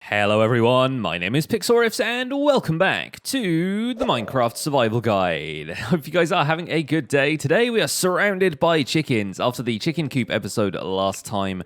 Hello everyone, my name is Pixlriffs and welcome back to the Minecraft Survival Guide. Hope you guys are having a good day. Today we are surrounded by chickens. After the chicken coop episode last time,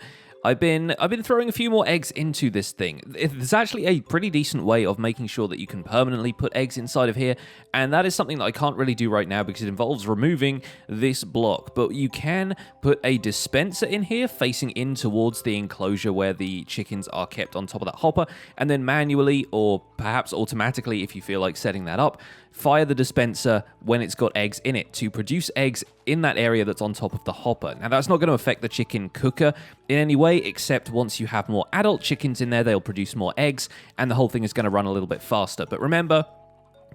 I've been throwing a few more eggs into this thing. It's actually a pretty decent way of making sure that you can permanently put eggs inside of here, and that is something that I can't really do right now because it involves removing this block. But you can put a dispenser in here facing in towards the enclosure where the chickens are kept on top of that hopper, and then manually or perhaps automatically, if you feel like setting that up, fire the dispenser when it's got eggs in it to produce eggs in that area that's on top of the hopper. Now, that's not going to affect the chicken cooker in any way, except once you have more adult chickens in there, they'll produce more eggs, and the whole thing is going to run a little bit faster. But remember,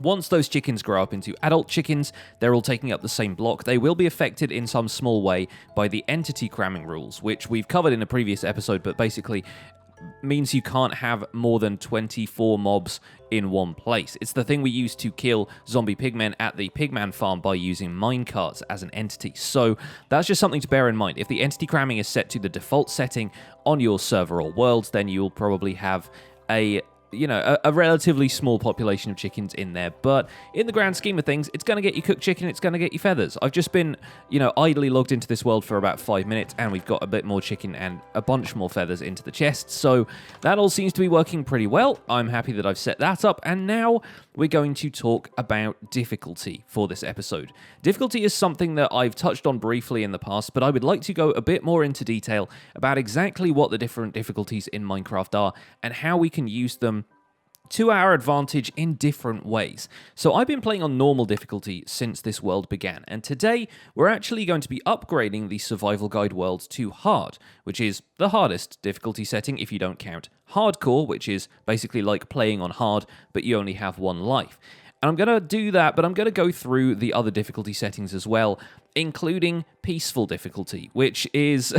once those chickens grow up into adult chickens, they're all taking up the same block. They will be affected in some small way by the entity cramming rules, which we've covered in a previous episode, but basically means you can't have more than 24 mobs in one place. It's the thing we used to kill zombie pigmen at the pigman farm by using minecarts as an entity. So that's just something to bear in mind. If the entity cramming is set to the default setting on your server or world, then you'll probably have a relatively small population of chickens in there, but in the grand scheme of things, it's going to get you cooked chicken, it's going to get you feathers. I've just been, idly logged into this world for about 5 minutes, and we've got a bit more chicken and a bunch more feathers into the chest, so that all seems to be working pretty well. I'm happy that I've set that up, and now we're going to talk about difficulty for this episode. Difficulty is something that I've touched on briefly in the past, but I would like to go a bit more into detail about exactly what the different difficulties in Minecraft are and how we can use them to our advantage in different ways. So I've been playing on normal difficulty since this world began, and today we're actually going to be upgrading the survival guide world to hard, which is the hardest difficulty setting if you don't count hardcore, which is basically like playing on hard, but you only have one life. And I'm going to do that, but I'm going to go through the other difficulty settings as well, including peaceful difficulty, which is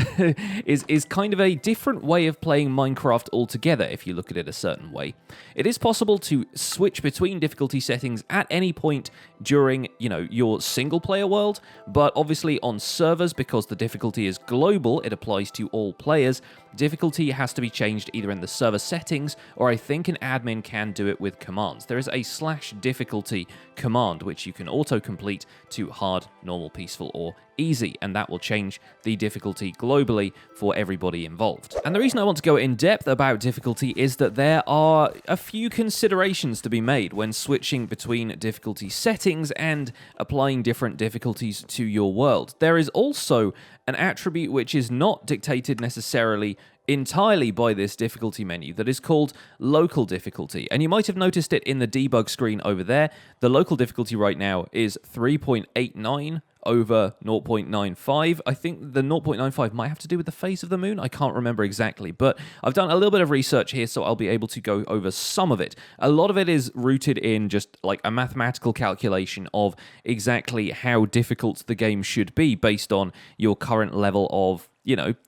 is kind of a different way of playing Minecraft altogether if you look at it a certain way. It is possible to switch between difficulty settings at any point during, your single player world, but obviously on servers, because the difficulty is global, it applies to all players. Difficulty has to be changed either in the server settings, or I think an admin can do it with commands. There is a /difficulty command which you can auto-complete to hard, normal, peaceful, or easy, and that will change the difficulty globally for everybody involved. And the reason I want to go in depth about difficulty is that there are a few considerations to be made when switching between difficulty settings and applying different difficulties to your world. There is also an attribute which is not dictated necessarily entirely by this difficulty menu that is called local difficulty. And you might have noticed it in the debug screen over there. The local difficulty right now is 3.89 over 0.95. I think the 0.95 might have to do with the phase of the moon. I can't remember exactly, but I've done a little bit of research here, so I'll be able to go over some of it. A lot of it is rooted in just like a mathematical calculation of exactly how difficult the game should be based on your current level of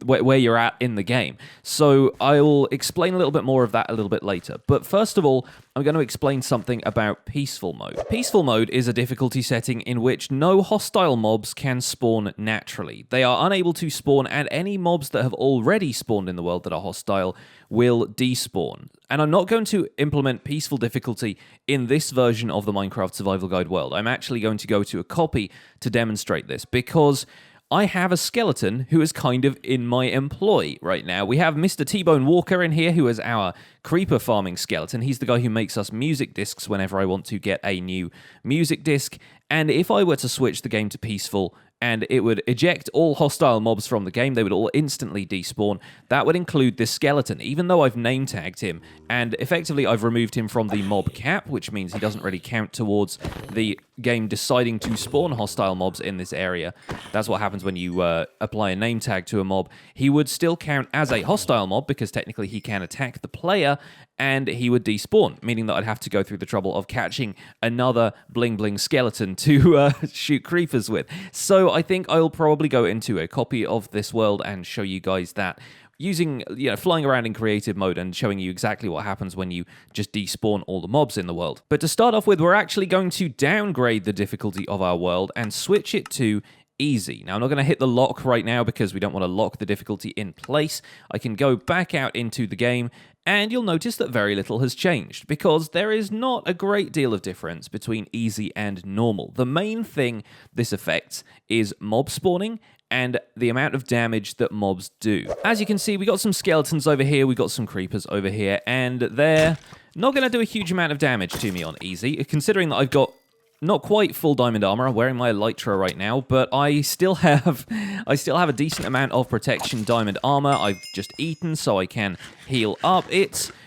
where you're at in the game. So I'll explain a little bit more of that a little bit later. But first of all, I'm going to explain something about peaceful mode. Peaceful mode is a difficulty setting in which no hostile mobs can spawn naturally. They are unable to spawn, and any mobs that have already spawned in the world that are hostile will despawn. And I'm not going to implement peaceful difficulty in this version of the Minecraft Survival Guide world. I'm actually going to go to a copy to demonstrate this, because I have a skeleton who is kind of in my employ right now. We have Mr. T-Bone Walker in here, who is our creeper farming skeleton. He's the guy who makes us music discs whenever I want to get a new music disc. And if I were to switch the game to peaceful, and it would eject all hostile mobs from the game, they would all instantly despawn. That would include this skeleton, even though I've name tagged him, and effectively I've removed him from the mob cap, which means he doesn't really count towards the game deciding to spawn hostile mobs in this area. That's what happens when you apply a name tag to a mob. He would still count as a hostile mob, because technically he can attack the player, and he would despawn, meaning that I'd have to go through the trouble of catching another bling bling skeleton to shoot creepers with. So I think I'll probably go into a copy of this world and show you guys that using, flying around in creative mode and showing you exactly what happens when you just despawn all the mobs in the world. But to start off with, we're actually going to downgrade the difficulty of our world and switch it to easy. Now, I'm not going to hit the lock right now because we don't want to lock the difficulty in place. I can go back out into the game, and you'll notice that very little has changed because there is not a great deal of difference between easy and normal. The main thing this affects is mob spawning and the amount of damage that mobs do. As you can see, we got some skeletons over here, we got some creepers over here, and they're not going to do a huge amount of damage to me on easy, considering that I've got not quite full diamond armor. I'm wearing my elytra right now, but I still have a decent amount of protection diamond armor. I've just eaten, so I can heal up.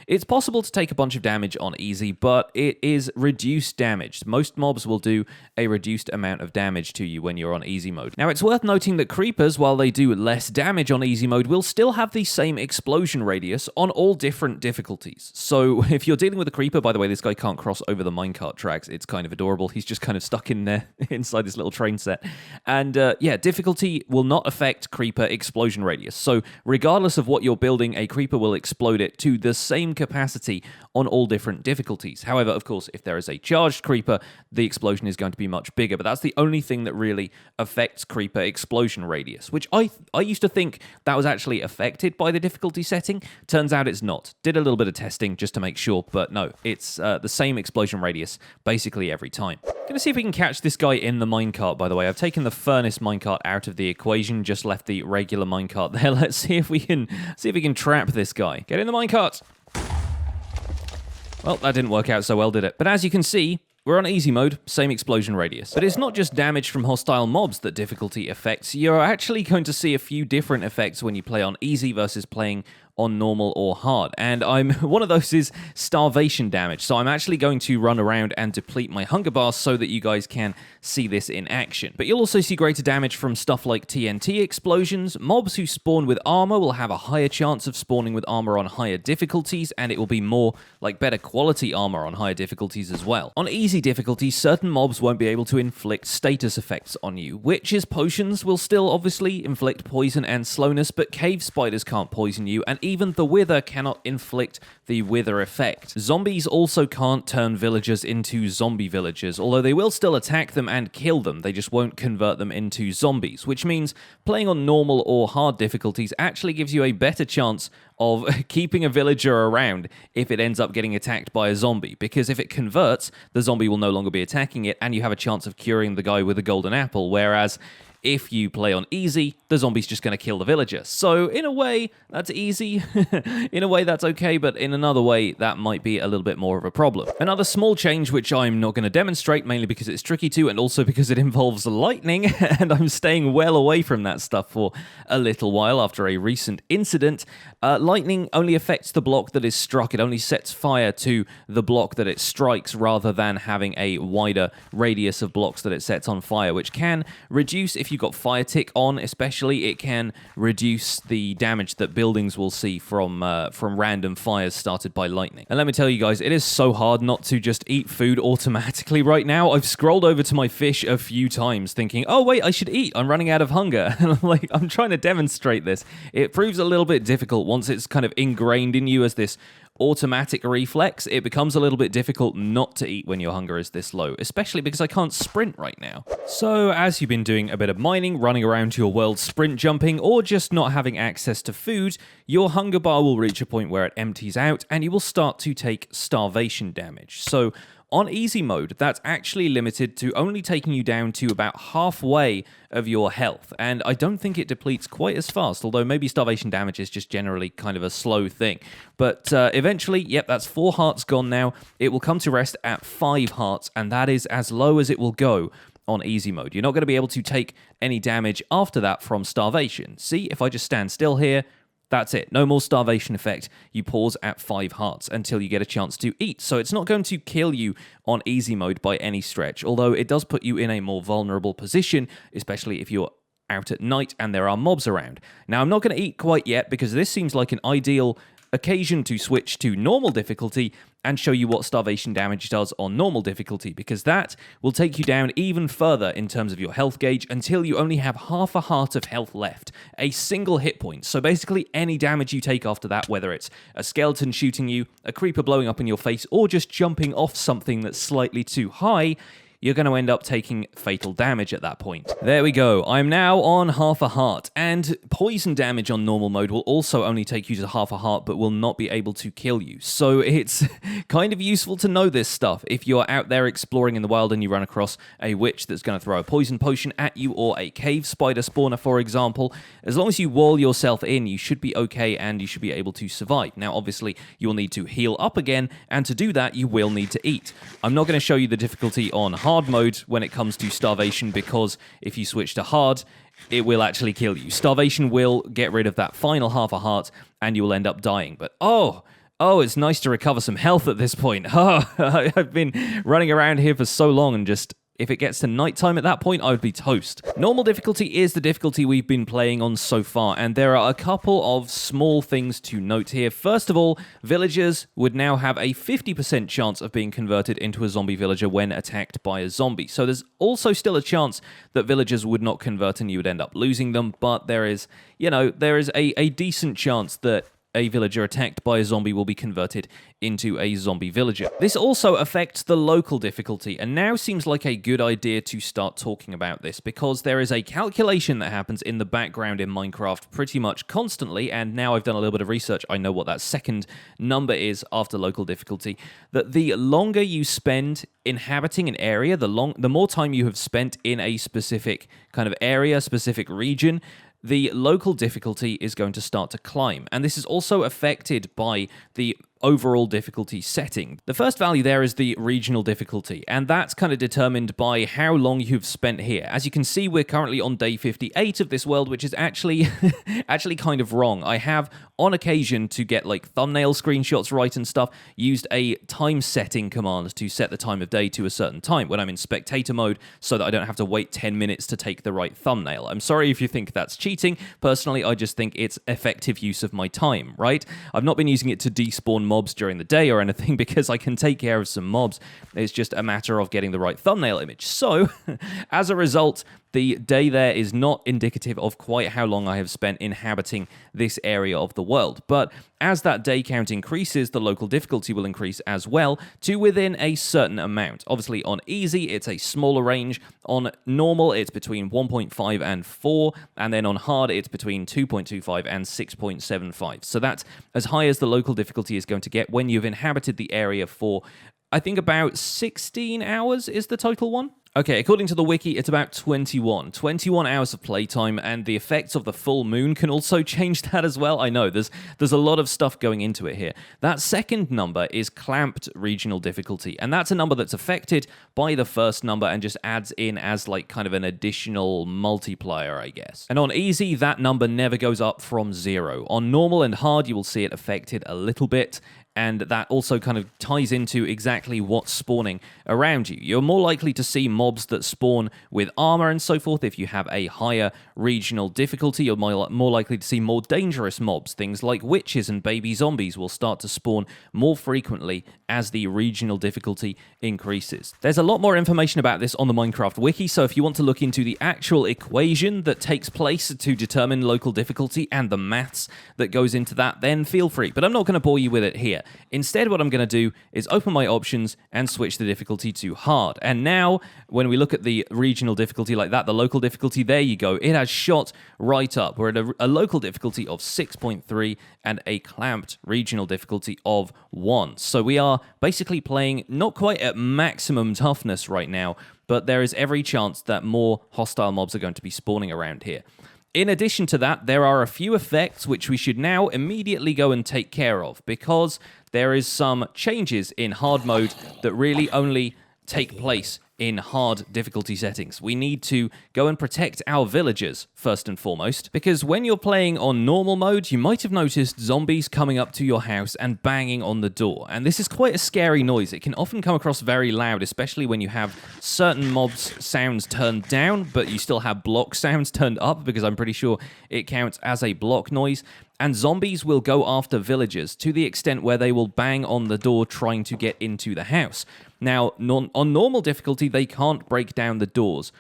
It's possible to take a bunch of damage on easy, but it is reduced damage. Most mobs will do a reduced amount of damage to you when you're on easy mode. Now, it's worth noting that creepers, while they do less damage on easy mode, will still have the same explosion radius on all different difficulties. So if you're dealing with a creeper, by the way, this guy can't cross over the minecart tracks. It's kind of adorable. He's just kind of stuck in there inside this little train set. And yeah, difficulty will not affect creeper explosion radius. So regardless of what you're building, a creeper will explode it to the same capacity on all different difficulties. However, of course, if there is a charged creeper, the explosion is going to be much bigger, but that's the only thing that really affects creeper explosion radius, which I used to think that was actually affected by the difficulty setting. Turns out it's not. Did a little bit of testing just to make sure, but no, it's the same explosion radius basically every time. Gonna see if we can catch this guy in the minecart, by the way. I've taken the furnace minecart out of the equation, just left the regular minecart there. Let's see if we can trap this guy. Get in the minecart. Well, that didn't work out so well, did it? But as you can see, we're on easy mode, same explosion radius. But it's not just damage from hostile mobs that difficulty affects. You're actually going to see a few different effects when you play on easy versus playing on normal or hard. And one of those is starvation damage. So I'm actually going to run around and deplete my hunger bar so that you guys can see this in action. But you'll also see greater damage from stuff like TNT explosions. Mobs who spawn with armor will have a higher chance of spawning with armor on higher difficulties, and it will be more like better quality armor on higher difficulties as well. On easy difficulties, certain mobs won't be able to inflict status effects on you. Witches' potions will still obviously inflict poison and slowness, but cave spiders can't poison you, and even the wither cannot inflict the wither effect. Zombies also can't turn villagers into zombie villagers, although they will still attack them and kill them. They just won't convert them into zombies, which means playing on normal or hard difficulties actually gives you a better chance of keeping a villager around if it ends up getting attacked by a zombie, because if it converts, the zombie will no longer be attacking it, and you have a chance of curing the guy with a golden apple, whereas if you play on easy, the zombie's just going to kill the villager. So in a way, that's easy. In a way, that's okay, but in another way, that might be a little bit more of a problem. Another small change, which I'm not going to demonstrate, mainly because it's tricky to, and also because it involves lightning, and I'm staying well away from that stuff for a little while after a recent incident. Lightning only affects the block that is struck. It only sets fire to the block that it strikes, rather than having a wider radius of blocks that it sets on fire, which can reduce, if you've got fire tick on especially, it can reduce the damage that buildings will see from random fires started by lightning. And let me tell you guys, it is so hard not to just eat food automatically right now. I've scrolled over to my fish a few times thinking, oh wait, I should eat, I'm running out of hunger. And I'm trying to demonstrate this. It proves a little bit difficult once it's kind of ingrained in you as this automatic reflex. It becomes a little bit difficult not to eat when your hunger is this low, especially because I can't sprint right now. So as you've been doing a bit of mining, running around your world, sprint jumping, or just not having access to food, your hunger bar will reach a point where it empties out and you will start to take starvation damage. So on easy mode, that's actually limited to only taking you down to about halfway of your health, and I don't think it depletes quite as fast, although maybe starvation damage is just generally kind of a slow thing. But eventually, yep, that's 4 hearts gone now. It will come to rest at 5 hearts, and that is as low as it will go on easy mode. You're not going to be able to take any damage after that from starvation. See, if I just stand still here, that's it. No more starvation effect. You pause at 5 hearts until you get a chance to eat. So it's not going to kill you on easy mode by any stretch, although it does put you in a more vulnerable position, especially if you're out at night and there are mobs around. Now, I'm not going to eat quite yet because this seems like an ideal occasion to switch to normal difficulty and show you what starvation damage does on normal difficulty, because that will take you down even further in terms of your health gauge until you only have half a heart of health left, a single hit point. So basically any damage you take after that, whether it's a skeleton shooting you, a creeper blowing up in your face, or just jumping off something that's slightly too high, you're going to end up taking fatal damage at that point. There we go. I'm now on half a heart, and poison damage on normal mode will also only take you to half a heart, but will not be able to kill you. So it's kind of useful to know this stuff if you're out there exploring in the wild and you run across a witch that's going to throw a poison potion at you, or a cave spider spawner, for example. As long as you wall yourself in, you should be okay and you should be able to survive. Now, obviously, you'll need to heal up again, and to do that, you will need to eat. I'm not going to show you the difficulty on hard mode when it comes to starvation, because if you switch to hard, it will actually kill you. Starvation will get rid of that final half a heart, and you will end up dying. But oh, it's nice to recover some health at this point. Oh, I've been running around here for so long, and just, if it gets to nighttime at that point, I would be toast. Normal difficulty is the difficulty we've been playing on so far, and there are a couple of small things to note here. First of all, villagers would now have a 50% chance of being converted into a zombie villager when attacked by a zombie. So there's also still a chance that villagers would not convert and you would end up losing them, but there is a decent chance that a villager attacked by a zombie will be converted into a zombie villager. This also affects the local difficulty, and now seems like a good idea to start talking about this, because there is a calculation that happens in the background in Minecraft pretty much constantly, and now I've done a little bit of research, I know what that second number is after local difficulty, that the longer you spend inhabiting an area, the more time you have spent in a specific kind of area, specific region, the local difficulty is going to start to climb. And this is also affected by the overall difficulty setting. The first value there is the regional difficulty, and that's kind of determined by how long you've spent here. As you can see, we're currently on day 58 of this world, which is actually kind of wrong. I have, on occasion, to get like thumbnail screenshots right and stuff, used a time setting command to set the time of day to a certain time when I'm in spectator mode, so that I don't have to wait 10 minutes to take the right thumbnail. I'm sorry if you think that's cheating. Personally, I just think it's effective use of my time, right? I've not been using it to despawn mobs during the day or anything, because I can take care of some mobs. It's just a matter of getting the right thumbnail image. So, as a result, the day there is not indicative of quite how long I have spent inhabiting this area of the world. But as that day count increases, the local difficulty will increase as well to within a certain amount. Obviously, on easy, it's a smaller range. On normal, it's between 1.5 and 4. And then on hard, it's between 2.25 and 6.75. So that's as high as the local difficulty is going to get when you've inhabited the area for, I think, about 16 hours is the total one. Okay, according to the wiki, it's about 21 hours of playtime, and the effects of the full moon can also change that as well. I know, there's a lot of stuff going into it here. That second number is clamped regional difficulty, and that's a number that's affected by the first number and just adds in as like kind of an additional multiplier, I guess. And on easy, that number never goes up from 0. On normal and hard, you will see it affected a little bit, and that also kind of ties into exactly what's spawning around you. You're more likely to see mobs that spawn with armor and so forth. If you have a higher regional difficulty, you're more likely to see more dangerous mobs. Things like witches and baby zombies will start to spawn more frequently as the regional difficulty increases. There's a lot more information about this on the Minecraft wiki, so if you want to look into the actual equation that takes place to determine local difficulty and the maths that goes into that, then feel free. But I'm not going to bore you with it here. Instead, what I'm going to do is open my options and switch the difficulty to hard. And now, when we look at the regional difficulty like that, the local difficulty, there you go. It has shot right up. We're at a local difficulty of 6.3 and a clamped regional difficulty of 1. So we are basically playing not quite at maximum toughness right now, but there is every chance that more hostile mobs are going to be spawning around here. In addition to that, there are a few effects which we should now immediately go and take care of, because there is some changes in hard mode that really only take place in hard difficulty settings. We need to go and protect our villagers, first and foremost, because when you're playing on normal mode, you might have noticed zombies coming up to your house and banging on the door. And this is quite a scary noise. It can often come across very loud, especially when you have certain mobs' sounds turned down, but you still have block sounds turned up, because I'm pretty sure it counts as a block noise. And zombies will go after villagers to the extent where they will bang on the door trying to get into the house. Now, on normal difficulty, they can't break down the doors.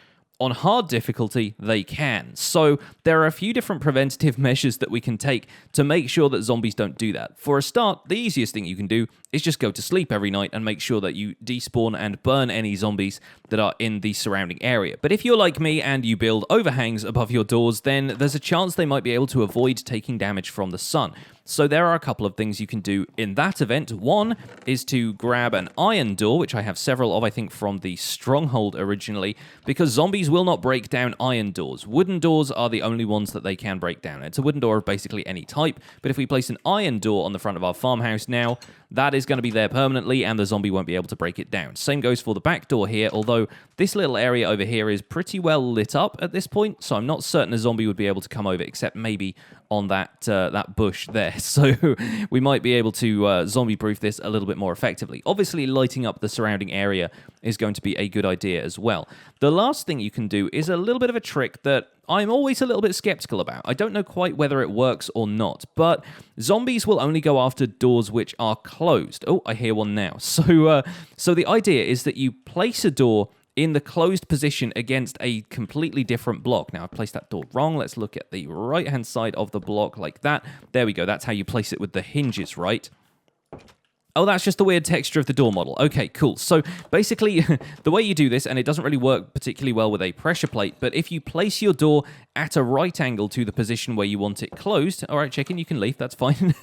On hard difficulty, they can. So there are a few different preventative measures that we can take to make sure that zombies don't do that. For a start, the easiest thing you can do is just go to sleep every night and make sure that you despawn and burn any zombies that are in the surrounding area. But if you're like me and you build overhangs above your doors, then there's a chance they might be able to avoid taking damage from the sun. So there are a couple of things you can do in that event. One is to grab an iron door, which I have several of, I think, from the Stronghold originally, because zombies will not break down iron doors. Wooden doors are the only ones that they can break down. It's a wooden door of basically any type, but if we place an iron door on the front of our farmhouse now, that is going to be there permanently, and the zombie won't be able to break it down. Same goes for the back door here, although this little area over here is pretty well lit up at this point, so I'm not certain a zombie would be able to come over, except maybe on that bush there. So we might be able to zombie-proof this a little bit more effectively. Obviously, lighting up the surrounding area is going to be a good idea as well. The last thing you can do is a little bit of a trick that I'm always a little bit skeptical about. I don't know quite whether it works or not, but zombies will only go after doors which are closed. Oh, I hear one now. So the idea is that you place a door in the closed position against a completely different block. Now, I placed that door wrong. Let's look at the right-hand side of the block like that. There we go. That's how you place it with the hinges, right? Oh, that's just the weird texture of the door model. Okay, cool. So basically, the way you do this, and it doesn't really work particularly well with a pressure plate, but if you place your door at a right angle to the position where you want it closed, all right, chicken, you can leave, that's fine.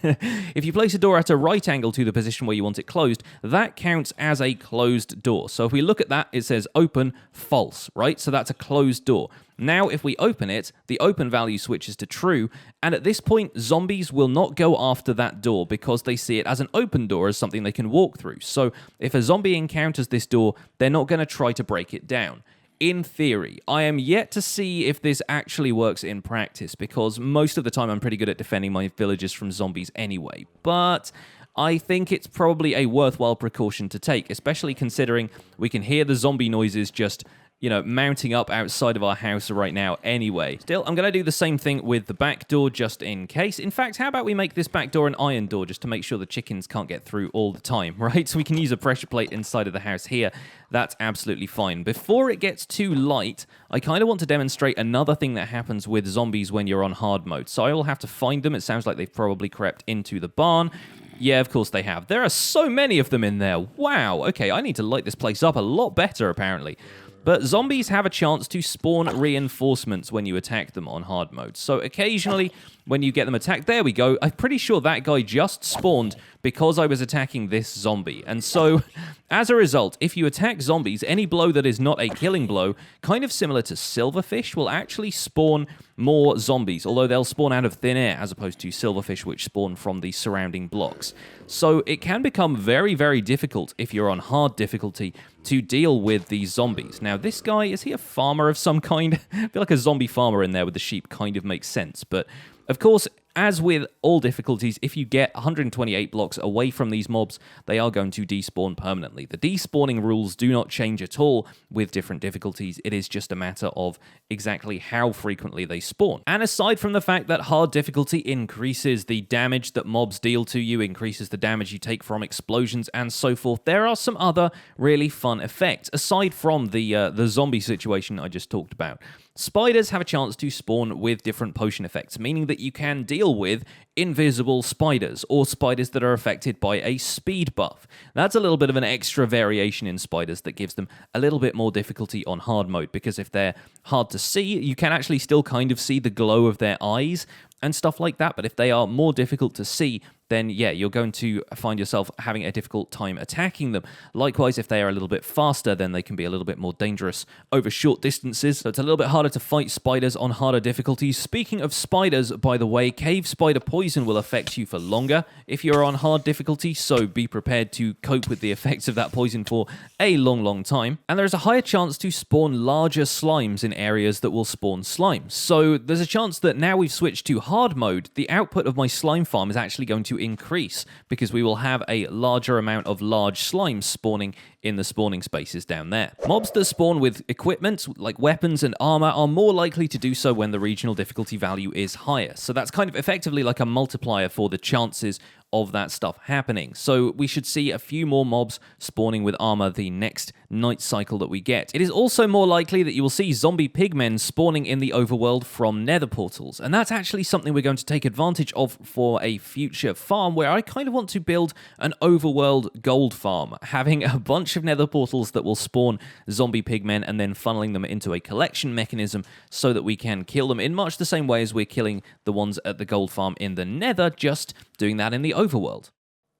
If you place a door at a right angle to the position where you want it closed, that counts as a closed door. So if we look at that, it says open, false, right? So that's a closed door. Now, if we open it, the open value switches to true, and at this point, zombies will not go after that door because they see it as an open door, as something they can walk through. So if a zombie encounters this door, they're not going to try to break it down. In theory, I am yet to see if this actually works in practice, because most of the time I'm pretty good at defending my villagers from zombies anyway, but I think it's probably a worthwhile precaution to take, especially considering we can hear the zombie noises just, you know, mounting up outside of our house right now anyway. Still, I'm going to do the same thing with the back door just in case. In fact, how about we make this back door an iron door just to make sure the chickens can't get through all the time, right? So we can use a pressure plate inside of the house here. That's absolutely fine. Before it gets too light, I kind of want to demonstrate another thing that happens with zombies when you're on hard mode. So I will have to find them. It sounds like they've probably crept into the barn. Yeah, of course they have. There are so many of them in there. Wow. Okay, I need to light this place up a lot better, apparently. But zombies have a chance to spawn reinforcements when you attack them on hard mode. So occasionally, when you get them attacked, there we go. I'm pretty sure that guy just spawned because I was attacking this zombie. And so, as a result, if you attack zombies, any blow that is not a killing blow, kind of similar to silverfish, will actually spawn more zombies, although they'll spawn out of thin air as opposed to silverfish, which spawn from the surrounding blocks. So it can become very, very difficult if you're on hard difficulty to deal with these zombies. Now, this guy, is he a farmer of some kind? I feel like a zombie farmer in there with the sheep kind of makes sense, but of course, as with all difficulties, if you get 128 blocks away from these mobs, they are going to despawn permanently. The despawning rules do not change at all with different difficulties. It is just a matter of exactly how frequently they spawn. And aside from the fact that hard difficulty increases the damage that mobs deal to you, increases the damage you take from explosions and so forth, there are some other really fun effects, aside from the zombie situation I just talked about. Spiders have a chance to spawn with different potion effects, meaning that you can deal with invisible spiders, or spiders that are affected by a speed buff. That's a little bit of an extra variation in spiders that gives them a little bit more difficulty on hard mode, because if they're hard to see, you can actually still kind of see the glow of their eyes and stuff like that, but if they are more difficult to see, then yeah, you're going to find yourself having a difficult time attacking them. Likewise, if they are a little bit faster, then they can be a little bit more dangerous over short distances, so it's a little bit harder to fight spiders on harder difficulties. Speaking of spiders, by the way, cave spider poison will affect you for longer if you're on hard difficulty, so be prepared to cope with the effects of that poison for a long, long time. And there's a higher chance to spawn larger slimes in areas that will spawn slimes. So there's a chance that now we've switched to hard mode, the output of my slime farm is actually going to increase, because we will have a larger amount of large slimes spawning in the spawning spaces down there. Mobs that spawn with equipment, like weapons and armor, are more likely to do so when the regional difficulty value is higher. So that's kind of effectively like a multiplier for the chances of that stuff happening. So we should see a few more mobs spawning with armor the next night cycle that we get. It is also more likely that you will see zombie pigmen spawning in the overworld from nether portals, and that's actually something we're going to take advantage of for a future farm where I kind of want to build an overworld gold farm, having a bunch of nether portals that will spawn zombie pigmen and then funneling them into a collection mechanism so that we can kill them in much the same way as we're killing the ones at the gold farm in the nether, just doing that in the overworld.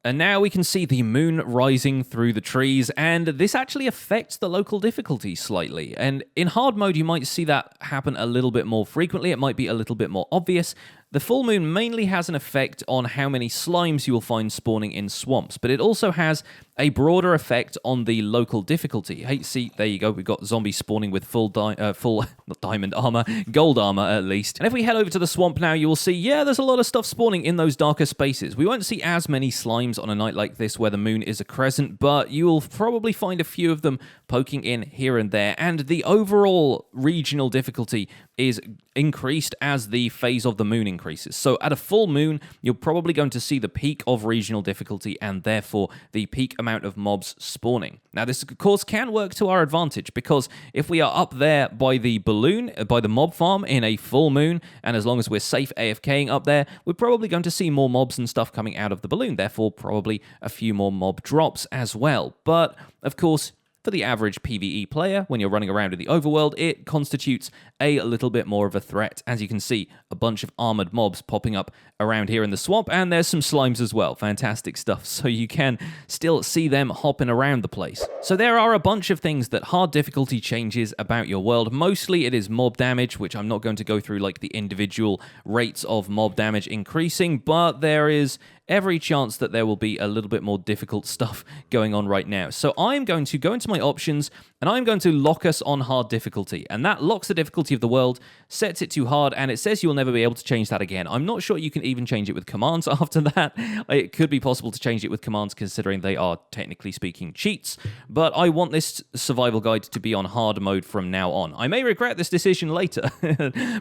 And now we can see the moon rising through the trees, and this actually affects the local difficulty slightly. And in hard mode, you might see that happen a little bit more frequently. It might be a little bit more obvious. The full moon mainly has an effect on how many slimes you will find spawning in swamps, but it also has a broader effect on the local difficulty. Hey, see, there you go. We've got zombies spawning with full not diamond armor, gold armor at least. And if we head over to the swamp now, you will see, yeah, there's a lot of stuff spawning in those darker spaces. We won't see as many slimes on a night like this where the moon is a crescent, but you will probably find a few of them poking in here and there. And the overall regional difficulty is increased as the phase of the moon increases. So at a full moon, you're probably going to see the peak of regional difficulty and therefore the peak amount of mobs spawning. Now this of course can work to our advantage, because if we are up there by the balloon, by the mob farm in a full moon, and as long as we're safe AFKing up there, we're probably going to see more mobs and stuff coming out of the balloon, therefore probably a few more mob drops as well. But of course, for the average PvE player, when you're running around in the overworld, it constitutes a little bit more of a threat. As you can see, a bunch of armored mobs popping up around here in the swamp, and there's some slimes as well. Fantastic stuff. So you can still see them hopping around the place. So there are a bunch of things that hard difficulty changes about your world. Mostly it is mob damage, which I'm not going to go through like the individual rates of mob damage increasing, but there is every chance that there will be a little bit more difficult stuff going on right now. So I'm going to go into my options, and I'm going to lock us on hard difficulty, and that locks the difficulty of the world, sets it to hard, and it says you'll never be able to change that again. I'm not sure you can even change it with commands after that. It could be possible to change it with commands, considering they are, technically speaking, cheats, but I want this survival guide to be on hard mode from now on. I may regret this decision later,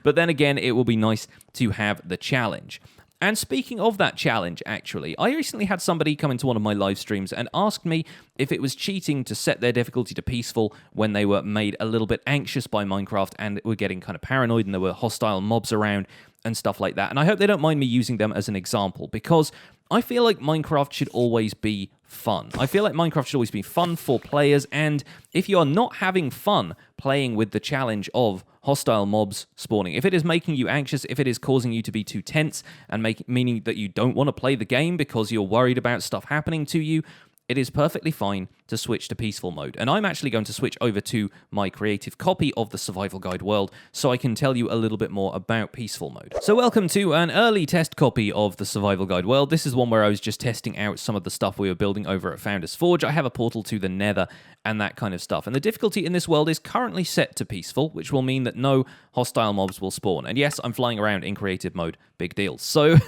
but then again, it will be nice to have the challenge. And speaking of that challenge, actually, I recently had somebody come into one of my live streams and asked me if it was cheating to set their difficulty to peaceful when they were made a little bit anxious by Minecraft and were getting kind of paranoid and there were hostile mobs around and stuff like that. And I hope they don't mind me using them as an example, because I feel like Minecraft should always be fun. I feel like Minecraft should always be fun for players, and if you are not having fun playing with the challenge of hostile mobs spawning, if it is making you anxious, if it is causing you to be too tense and meaning that you don't want to play the game because you're worried about stuff happening to you, it is perfectly fine to switch to peaceful mode. And I'm actually going to switch over to my creative copy of the survival guide world so I can tell you a little bit more about peaceful mode. So welcome to an early test copy of the survival guide world. This is one where I was just testing out some of the stuff we were building over at Founders Forge. I have a portal to the Nether and that kind of stuff. And the difficulty in this world is currently set to peaceful, which will mean that no hostile mobs will spawn. And yes, I'm flying around in creative mode. Big deal. So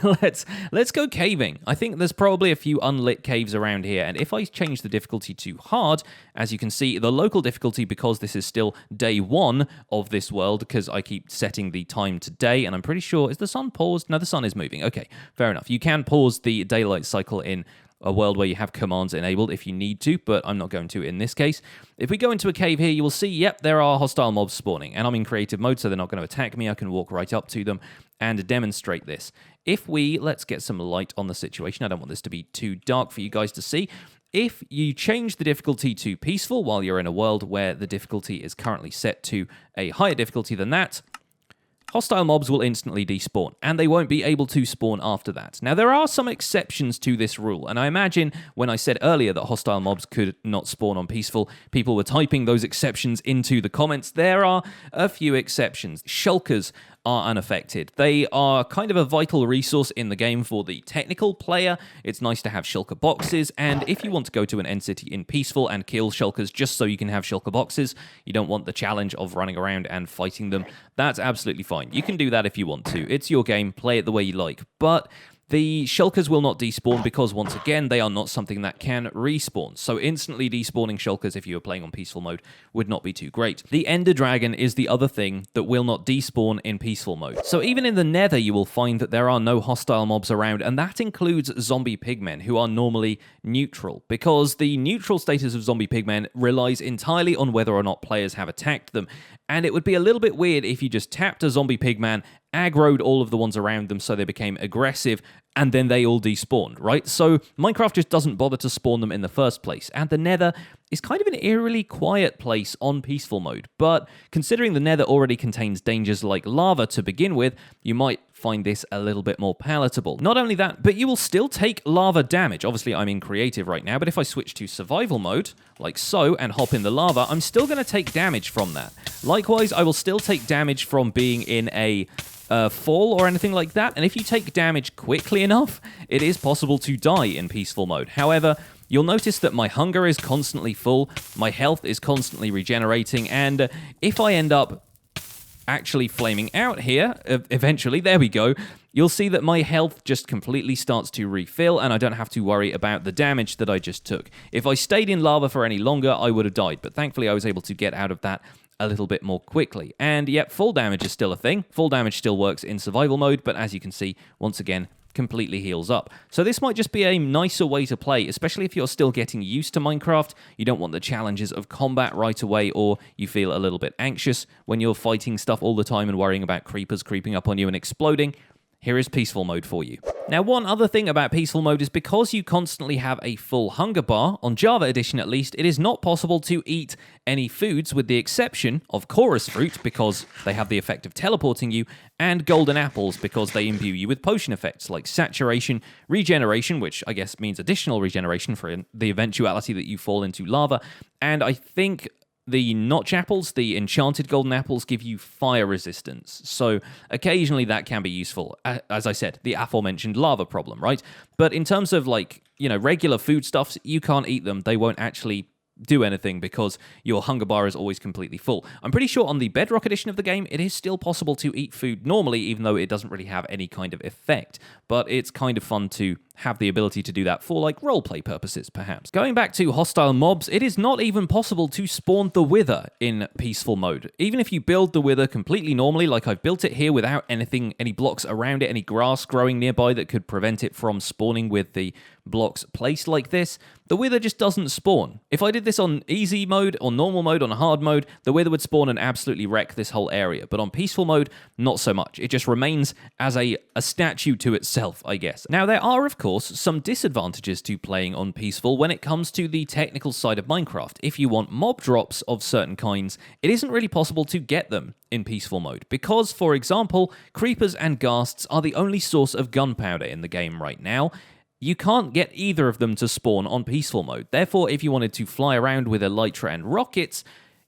let's go caving. I think there's probably a few unlit caves around here, and if I change the difficulty to hard, as you can see, the local difficulty, because this is still day 1 of this world, because I keep setting the time to day, and I'm pretty sure, is the sun paused? No, the sun is moving. Okay, fair enough. You can pause the daylight cycle in a world where you have commands enabled if you need to, but I'm not going to in this case. If we go into a cave here, you will see, yep, there are hostile mobs spawning, and I'm in creative mode, so they're not going to attack me. I can walk right up to them and demonstrate this. If let's get some light on the situation. I don't want this to be too dark for you guys to see. If you change the difficulty to peaceful while you're in a world where the difficulty is currently set to a higher difficulty than that, hostile mobs will instantly despawn, and they won't be able to spawn after that. Now, there are some exceptions to this rule, and I imagine when I said earlier that hostile mobs could not spawn on peaceful, people were typing those exceptions into the comments. There are a few exceptions. Shulkers are unaffected. They are kind of a vital resource in the game for the technical player. It's nice to have shulker boxes, and if you want to go to an end city in peaceful and kill shulkers just so you can have shulker boxes, you don't want the challenge of running around and fighting them, that's absolutely fine. You can do that if you want to. It's your game. Play it the way you like. But the shulkers will not despawn because, once again, they are not something that can respawn. So instantly despawning shulkers, if you were playing on peaceful mode, would not be too great. The Ender Dragon is the other thing that will not despawn in peaceful mode. So even in the Nether, you will find that there are no hostile mobs around, and that includes zombie pigmen, who are normally neutral, because the neutral status of zombie pigmen relies entirely on whether or not players have attacked them. And it would be a little bit weird if you just tapped a zombie pigman, aggroed all of the ones around them so they became aggressive, and then they all despawned, right? So Minecraft just doesn't bother to spawn them in the first place. And the Nether is kind of an eerily quiet place on peaceful mode. But considering the Nether already contains dangers like lava to begin with, you might find this a little bit more palatable. Not only that, but you will still take lava damage. Obviously, I'm in creative right now, but if I switch to survival mode, like so, and hop in the lava, I'm still going to take damage from that. Likewise, I will still take damage from being in a fall or anything like that, and if you take damage quickly enough, it is possible to die in peaceful mode. However, you'll notice that my hunger is constantly full, my health is constantly regenerating, and if I end up actually flaming out here, eventually, there we go, you'll see that my health just completely starts to refill, and I don't have to worry about the damage that I just took. If I stayed in lava for any longer, I would have died, but thankfully I was able to get out of that a little bit more quickly. And yet, full damage is still a thing. Full damage still works in survival mode, but as you can see, once again, completely heals up. So this might just be a nicer way to play, especially if you're still getting used to Minecraft. You don't want the challenges of combat right away, or you feel a little bit anxious when you're fighting stuff all the time and worrying about creepers creeping up on you and exploding. Here is peaceful mode for you. Now, one other thing about peaceful mode is because you constantly have a full hunger bar, on Java Edition at least, it is not possible to eat any foods with the exception of chorus fruit because they have the effect of teleporting you, and golden apples because they imbue you with potion effects like saturation, regeneration, which I guess means additional regeneration for the eventuality that you fall into lava, and I think the notch apples, the enchanted golden apples, give you fire resistance. So occasionally that can be useful. As I said, the aforementioned lava problem, right? But in terms of regular foodstuffs, you can't eat them. They won't actually do anything because your hunger bar is always completely full. I'm pretty sure on the Bedrock edition of the game, it is still possible to eat food normally, even though it doesn't really have any kind of effect. But it's kind of fun to have the ability to do that for roleplay purposes, perhaps. Going back to hostile mobs, it is not even possible to spawn the Wither in peaceful mode. Even if you build the Wither completely normally, like I've built it here without any blocks around it, any grass growing nearby that could prevent it from spawning with the blocks placed like this, the Wither just doesn't spawn. If I did this on easy mode, or normal mode, on hard mode, the Wither would spawn and absolutely wreck this whole area. But on peaceful mode, not so much. It just remains as a statue to itself, I guess. Now, there are, of course, some disadvantages to playing on peaceful when it comes to the technical side of Minecraft. If you want mob drops of certain kinds, it isn't really possible to get them in peaceful mode because, for example, creepers and ghasts are the only source of gunpowder in the game right now. You can't get either of them to spawn on peaceful mode. Therefore, if you wanted to fly around with elytra and rockets,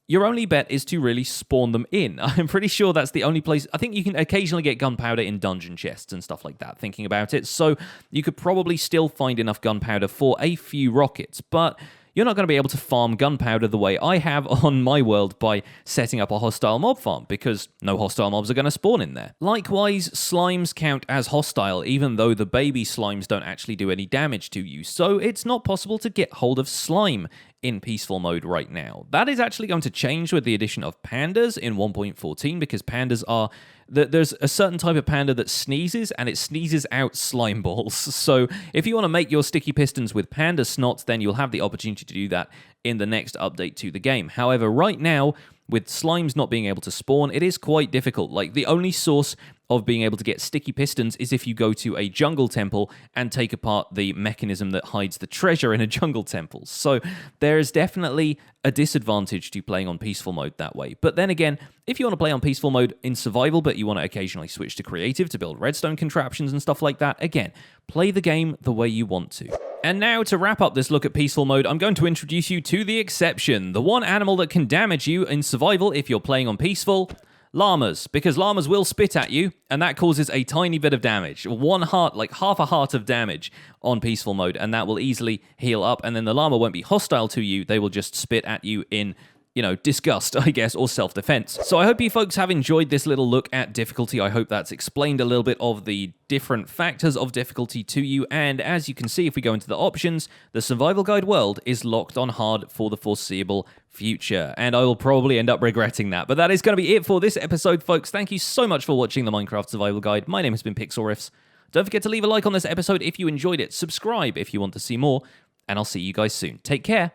your only bet is to really spawn them in. I'm pretty sure that's the only place. I think you can occasionally get gunpowder in dungeon chests and stuff like that, thinking about it. So you could probably still find enough gunpowder for a few rockets, but you're not going to be able to farm gunpowder the way I have on my world by setting up a hostile mob farm, because no hostile mobs are going to spawn in there. Likewise, slimes count as hostile, even though the baby slimes don't actually do any damage to you, so it's not possible to get hold of slime in peaceful mode right now. That is actually going to change with the addition of pandas in 1.14, because pandas are... There's a certain type of panda that sneezes, and it sneezes out slime balls. So if you want to make your sticky pistons with panda snot, then you'll have the opportunity to do that in the next update to the game. However, right now, with slimes not being able to spawn, it is quite difficult. The only source of being able to get sticky pistons is if you go to a jungle temple and take apart the mechanism that hides the treasure in a jungle temple. So there is definitely a disadvantage to playing on peaceful mode that way. But then again, if you want to play on peaceful mode in survival, but you want to occasionally switch to creative to build redstone contraptions and stuff like that, again, play the game the way you want to. And now, to wrap up this look at peaceful mode, I'm going to introduce you to the exception, the one animal that can damage you in survival if you're playing on peaceful: llamas, because llamas will spit at you, and that causes a tiny bit of damage. One heart, half a heart of damage on peaceful mode, and that will easily heal up, and then the llama won't be hostile to you, they will just spit at you in disgust, I guess, or self-defense. So I hope you folks have enjoyed this little look at difficulty. I hope that's explained a little bit of the different factors of difficulty to you. And as you can see, if we go into the options, the survival guide world is locked on hard for the foreseeable future. And I will probably end up regretting that. But that is going to be it for this episode, folks. Thank you so much for watching the Minecraft Survival Guide. My name has been Pixlriffs. Don't forget to leave a like on this episode if you enjoyed it. Subscribe if you want to see more. And I'll see you guys soon. Take care.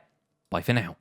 Bye for now.